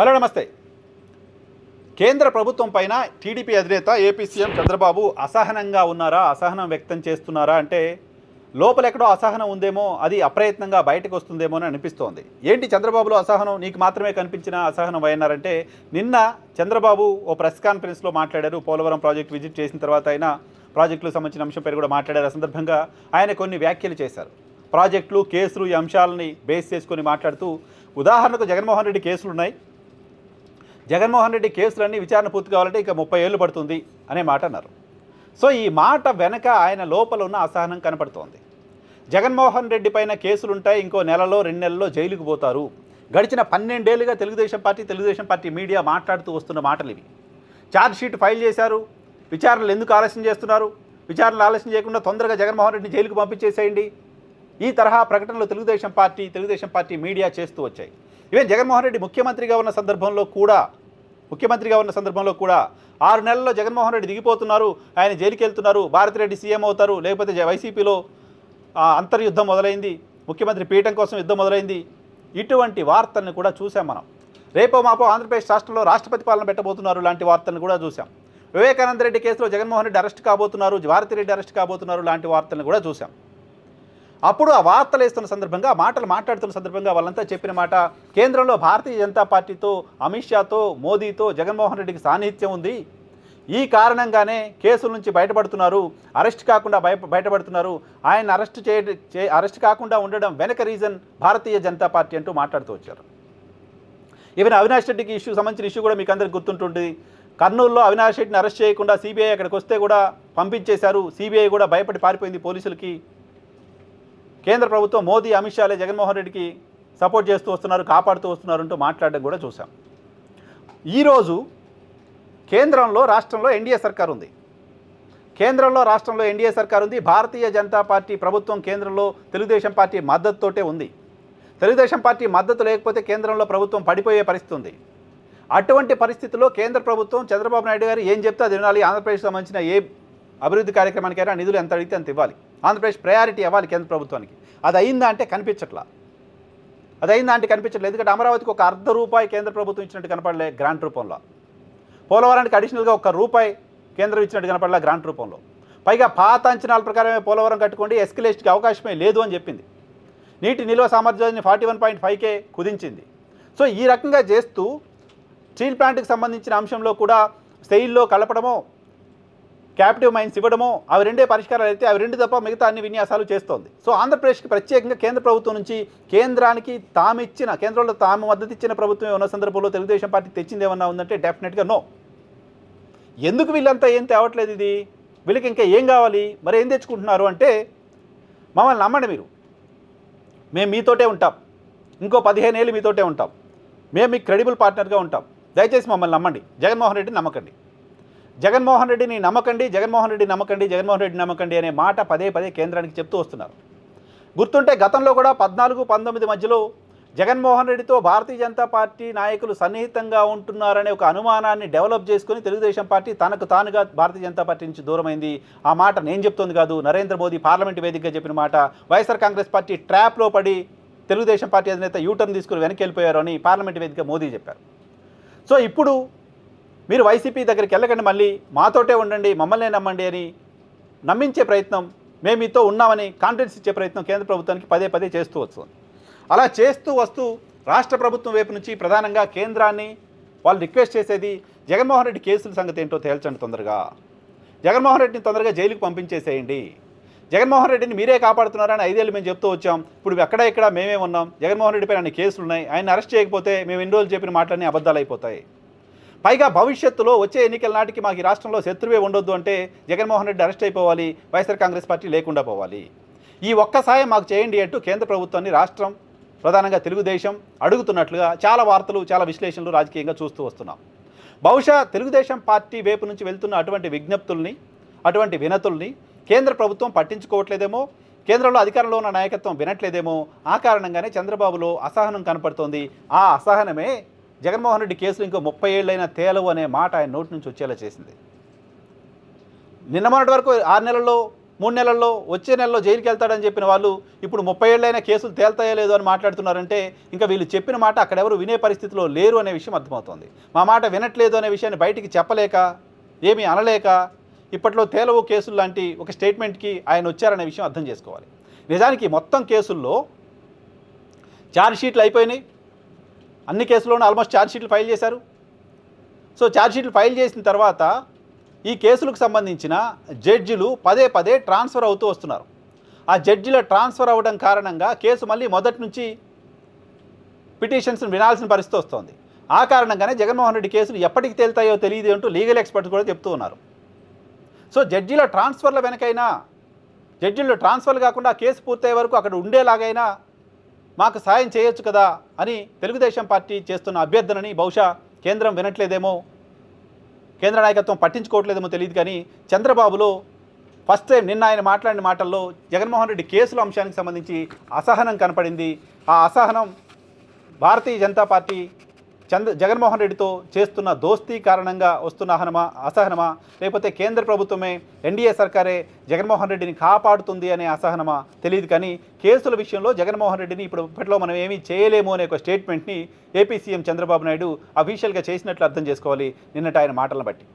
Hello నమస్తే. కేంద్ర ప్రభుత్వం పైన టీడీపీ అధినేత ఏపీ సీఎం చంద్రబాబు అసహనంగా ఉన్నారా, అసహనం వ్యక్తం చేస్తున్నారా అంటే లోపలెక్కడో అసహనం ఉందేమో, అది అప్రయత్నంగా బయటకు వస్తుందేమో అని అనిపిస్తోంది. ఏంటి చంద్రబాబులో అసహనం, నీకు మాత్రమే కనిపించిన అసహనం అయ్యారంటే, నిన్న చంద్రబాబు ఓ ప్రెస్ కాన్ఫరెన్స్లో మాట్లాడారు. పోలవరం ప్రాజెక్ట్ విజిట్ చేసిన తర్వాత ఆయన ప్రాజెక్టులకు సంబంధించిన అంశం పేరు కూడా మాట్లాడారు. ఆ సందర్భంగా ఆయన కొన్ని వ్యాఖ్యలు చేశారు. ప్రాజెక్టులు, కేసులు, ఈ అంశాలని బేస్ చేసుకొని మాట్లాడుతూ, ఉదాహరణకు జగన్మోహన్ రెడ్డి కేసులు ఉన్నాయి, జగన్మోహన్ రెడ్డి కేసులన్నీ విచారణ పూర్తి కావాలంటే ఇక 30 ఏళ్ళు పడుతుంది అనే మాట అన్నారు. సో ఈ మాట వెనక ఆయన లోపల ఉన్న అసహనం కనపడుతోంది. జగన్మోహన్ రెడ్డి పైన కేసులుంటాయి, ఇంకో నెలలో 2 నెలల్లో జైలుకు పోతారు. గడిచిన 12 ఏళ్ళుగా తెలుగుదేశం పార్టీ మీడియా మాట్లాడుతూ వస్తున్న మాటలు ఇవి. ఛార్జ్షీట్ ఫైల్ చేశారు, విచారణలు ఎందుకు ఆలస్యం చేస్తున్నారు, విచారణలు ఆలస్యం చేయకుండా తొందరగా జగన్మోహన్ రెడ్డిని జైలుకు పంపించేసేయండి, ఈ తరహా ప్రకటనలు తెలుగుదేశం పార్టీ మీడియా చేస్తూ వచ్చాయి. ఈవెన్ జగన్మోహన్ రెడ్డి ముఖ్యమంత్రిగా ఉన్న సందర్భంలో కూడా 6 నెలల్లో జగన్మోహన్ రెడ్డి దిగిపోతున్నారు, ఆయన జైలుకి వెళ్తున్నారు, భారతిరెడ్డి సీఎం అవుతారు, లేకపోతే వైసీపీలో అంతర్యుద్ధం మొదలైంది, ముఖ్యమంత్రి పీఠం కోసం యుద్ధం మొదలైంది, ఇటువంటి వార్తలను కూడా చూసాం మనం. రేపో మాపో ఆంధ్రప్రదేశ్ రాష్ట్రంలో రాష్ట్రపతి పాలన పెట్టబోతున్నారు లాంటి వార్తలను కూడా చూసాం. వివేకానంద రెడ్డి కేసులో జగన్మోహన్ రెడ్డి అరెస్ట్ కాబోతున్నారు, భారతిరెడ్డి అరెస్ట్ కాబోతున్నారు లాంటి వార్తలను కూడా చూసాం. అప్పుడు ఆ వార్తలు వేస్తున్న సందర్భంగా, మాటలు మాట్లాడుతున్న సందర్భంగా వాళ్ళంతా చెప్పిన మాట, కేంద్రంలో భారతీయ జనతా పార్టీతో, అమిత్ షాతో, మోదీతో జగన్మోహన్ రెడ్డికి సాన్నిహిత్యం ఉంది, ఈ కారణంగానే కేసుల నుంచి బయటపడుతున్నారు, అరెస్ట్ కాకుండా బయటపడుతున్నారు, ఆయన అరెస్ట్ కాకుండా ఉండడం వెనక రీజన్ భారతీయ జనతా పార్టీ అంటూ మాట్లాడుతూ వచ్చారు. ఈవెన్ అవినాష్ రెడ్డికి సంబంధించిన ఇష్యూ కూడా మీకు అందరికి గుర్తుంటుంది. కర్నూలులో అవినాష్ రెడ్డిని అరెస్ట్ చేయకుండా సిబిఐ అక్కడికి వస్తే కూడా పంపించేశారు, సిబిఐ కూడా భయపడి పారిపోయింది పోలీసులకి. కేంద్ర ప్రభుత్వం, మోదీ, అమిత్ షాలే జగన్మోహన్ రెడ్డికి సపోర్ట్ చేస్తూ వస్తున్నారు, కాపాడుతూ వస్తున్నారు అంటూ మాట్లాడడం కూడా చూసాం. ఈరోజు కేంద్రంలో రాష్ట్రంలో ఎన్డీఏ సర్కార్ ఉంది. భారతీయ జనతా పార్టీ ప్రభుత్వం కేంద్రంలో తెలుగుదేశం పార్టీ మద్దతుతోటే ఉంది. తెలుగుదేశం పార్టీ మద్దతు లేకపోతే కేంద్రంలో ప్రభుత్వం పడిపోయే పరిస్థితి ఉంది. అటువంటి పరిస్థితుల్లో కేంద్ర ప్రభుత్వం, చంద్రబాబు నాయుడు గారు ఏం చెప్తే అది వినాలి. ఆంధ్రప్రదేశ్కి సంబంధించిన ఏ అభివృద్ధి కార్యక్రమానికైనా నిధులు ఎంత అడిగితే అంత ఇవ్వాలి. ఆంధ్రప్రదేశ్ ప్రయారిటీ ఇవ్వాలి కేంద్ర ప్రభుత్వానికి. అది అయిందా అంటే కనిపించట్లా. ఎందుకంటే అమరావతికి ఒక ₹1 కేంద్ర ప్రభుత్వం ఇచ్చినట్టు కనపడలే గ్రాంట్ రూపంలో. పోలవరానికి అడిషనల్గా ₹1 కేంద్రం ఇచ్చినట్టు కనపడలే గ్రాంట్ రూపంలో. పైగా పాత అంచనాల ప్రకారమే పోలవరం కట్టుకోండి, ఎస్కలేషన్కి అవకాశమే లేదు అని చెప్పింది. నీటి నిల్వ సామర్థ్యాన్ని 41.5K కుదించింది. సో ఈ రకంగా చేస్తూ స్టీల్ ప్లాంట్కి సంబంధించిన అంశంలో కూడా సెయిల్లో కలపడమో, క్యాపిటివ్ మైన్స్ ఇవ్వడమో, అవి రెండే పరిష్కారాలు అయితే అవి రెండు తప్ప మిగతా అన్ని విన్యాసాలు చేస్తోంది. సో ఆంధ్రప్రదేశ్కి ప్రత్యేకంగా కేంద్ర ప్రభుత్వం నుంచి కేంద్రానికి కేంద్రంలో తాము మద్దతు ఇచ్చిన ప్రభుత్వం ఉన్న సందర్భంలో తెలుగుదేశం పార్టీ తెచ్చింది ఏమన్నా ఉందంటే డెఫినెట్గా నో. ఎందుకు వీళ్ళంతా ఏం తేవట్లేదు, ఇది వీళ్ళకి ఇంకా ఏం కావాలి, మరి ఏం తెచ్చుకుంటున్నారు అంటే, మమ్మల్ని నమ్మండి, మేము మీతోటే ఉంటాం, ఇంకో 15 ఏళ్ళు మీతోటే ఉంటాం, మేము మీకు క్రెడిబుల్ పార్ట్నర్గా ఉంటాం, దయచేసి మమ్మల్ని నమ్మండి, జగన్మోహన్ రెడ్డిని నమ్మకండి, జగన్మోహన్ రెడ్డిని నమ్మకండి అనే మాట పదే కేంద్రానికి చెప్తూ వస్తున్నారు. గుర్తుంటే గతంలో కూడా 14-19 మధ్యలో జగన్మోహన్ రెడ్డితో భారతీయ జనతా పార్టీ నాయకులు సన్నిహితంగా ఉంటున్నారనే ఒక అనుమానాన్ని డెవలప్ చేసుకుని తెలుగుదేశం పార్టీ తనకు తానుగా భారతీయ జనతా పార్టీ నుంచి దూరమైంది. ఆ మాట నేను చెప్తోంది కాదు, నరేంద్ర మోదీ పార్లమెంటు వేదికగా చెప్పిన మాట. వైఎస్ఆర్ కాంగ్రెస్ పార్టీ ట్రాప్లో పడి తెలుగుదేశం పార్టీ అధినేత యూటర్న్ తీసుకుని వెనక్కి వెళ్ళిపోయారు అని పార్లమెంటు వేదిక మోదీ చెప్పారు. సో ఇప్పుడు మీరు వైసీపీ దగ్గరికి వెళ్ళకండి, మళ్ళీ మాతోటే ఉండండి, మమ్మల్నే నమ్మండి అని నమ్మించే ప్రయత్నం, మేము మీతో ఉన్నామని కాన్ఫిడెన్స్ ఇచ్చే ప్రయత్నం కేంద్ర ప్రభుత్వానికి పదే చేస్తూ వస్తుంది. అలా చేస్తూ వస్తూ రాష్ట్ర ప్రభుత్వం వైపు నుంచి ప్రధానంగా కేంద్రాన్ని వాళ్ళు రిక్వెస్ట్ చేసేది, జగన్మోహన్ రెడ్డి కేసుల సంగతి ఏంటో తేల్చండి, జగన్మోహన్ రెడ్డిని తొందరగా జైలుకు పంపించేసేయండి, జగన్మోహన్ రెడ్డిని మీరే కాపాడుతున్నారని 5 ఏళ్ళు మేము చెప్తూ వచ్చాం, ఇప్పుడు ఎక్కడ మేమే ఉన్నాం, జగన్మోహన్ రెడ్డిపై అన్ని కేసులు ఉన్నాయి, ఆయన అరెస్ట్ చేయకపోతే మేము ఎన్ని రోజులు చెప్పిన మాటలన్నీ అబద్ధాలు అయిపోతాయి. పైగా భవిష్యత్తులో వచ్చే ఎన్నికల నాటికి మాకు ఈ రాష్ట్రంలో శత్రువే ఉండొద్దు అంటే జగన్మోహన్ రెడ్డి అరెస్ట్ అయిపోవాలి, వైఎస్ఆర్ కాంగ్రెస్ పార్టీ లేకుండా పోవాలి, ఈ ఒక్క సాయం మాకు చేయండి అంటూ కేంద్ర ప్రభుత్వాన్ని రాష్ట్రం, ప్రధానంగా తెలుగుదేశం అడుగుతున్నట్లుగా చాలా వార్తలు, చాలా విశ్లేషణలు రాజకీయంగా చూస్తూ వస్తున్నాం. బహుశా తెలుగుదేశం పార్టీ వైపు నుంచి వెళ్తున్న అటువంటి విజ్ఞప్తుల్ని, అటువంటి వినతుల్ని కేంద్ర ప్రభుత్వం పట్టించుకోవట్లేదేమో, కేంద్రంలో అధికారంలో ఉన్న నాయకత్వం వినట్లేదేమో, ఆ కారణంగానే చంద్రబాబులో అసహనం కనపడుతోంది. ఆ అసహనమే జగన్మోహన్ రెడ్డి కేసులు ఇంకో 30 ఏళ్ళైనా తేలవు అనే మాట ఆయన నోటి నుంచి వచ్చేలా చేసింది. నిన్న మొన్నటి వరకు 6 నెలల్లో 3 నెలల్లో వచ్చే నెలలో జైలుకి వెళ్తాడని చెప్పిన వాళ్ళు ఇప్పుడు 30 ఏళ్ళైనా కేసులు తేల్తాయో లేదో అని మాట్లాడుతున్నారంటే ఇంకా వీళ్ళు చెప్పిన మాట అక్కడెవరు వినే పరిస్థితిలో లేరు అనే విషయం అర్థమవుతుంది. మా మాట వినట్లేదు అనే విషయాన్ని బయటికి చెప్పలేక, ఏమీ అనలేక ఇప్పట్లో తేలవు కేసులు లాంటి ఒక స్టేట్మెంట్కి ఆయన వచ్చారనే విషయం అర్థం చేసుకోవాలి. నిజానికి మొత్తం కేసుల్లో ఛార్జ్షీట్లు అయిపోయినాయి. అన్ని కేసుల్లోనూ ఆల్మోస్ట్ ఛార్జ్షీట్లు ఫైల్ చేశారు. సో ఛార్జ్షీట్లు ఫైల్ చేసిన తర్వాత ఈ కేసులకు సంబంధించిన జడ్జిలు పదే పదే ట్రాన్స్ఫర్ అవుతూ వస్తున్నారు. ఆ జడ్జిల ట్రాన్స్ఫర్ అవ్వడం కారణంగా కేసు మళ్ళీ మొదటి నుంచి పిటిషన్స్ని వినాల్సిన పరిస్థితి వస్తుంది. ఆ కారణంగానే జగన్మోహన్ రెడ్డి కేసులు ఎప్పటికి తేలుతాయో తెలియదు అంటూ లీగల్ ఎక్స్పర్ట్స్ కూడా చెప్తూ ఉన్నారు. సో జడ్జిల ట్రాన్స్ఫర్ల వెనకైనా, జడ్జిలు ట్రాన్స్ఫర్లు కాకుండా కేసు పూర్తయ్యే వరకు అక్కడ ఉండేలాగైనా మాకు సాయం చేయొచ్చు కదా అని తెలుగుదేశం పార్టీ చేస్తున్న అభ్యర్థనని బహుశా కేంద్రం వినట్లేదేమో, కేంద్ర నాయకత్వం పట్టించుకోవట్లేదేమో తెలియదు. కానీ చంద్రబాబులో ఫస్ట్ టైం నిన్న ఆయన మాట్లాడిన మాటల్లో జగన్మోహన్ రెడ్డి కేసుల అంశానికి సంబంధించి అసహనం కనపడింది. ఆ అసహనం భారతీయ జనతా పార్టీ జగన్మోహన్ రెడ్డితో చేస్తున్న దోస్తీ కారణంగా వస్తున్న అసహనమా, లేకపోతే కేంద్ర ప్రభుత్వమే, ఎన్డీఏ సర్కారే జగన్మోహన్ రెడ్డిని కాపాడుతుంది అనే అసహనమా తెలియదు. కానీ కేసుల విషయంలో జగన్మోహన్ రెడ్డిని ఇప్పట్లో మనం ఏమీ చేయలేము అనే ఒక స్టేట్మెంట్ని ఏపీ సీఎం చంద్రబాబు నాయుడు అఫీషియల్గా చేసినట్లు అర్థం చేసుకోవాలి నిన్నటి ఆయన మాటలను బట్టి.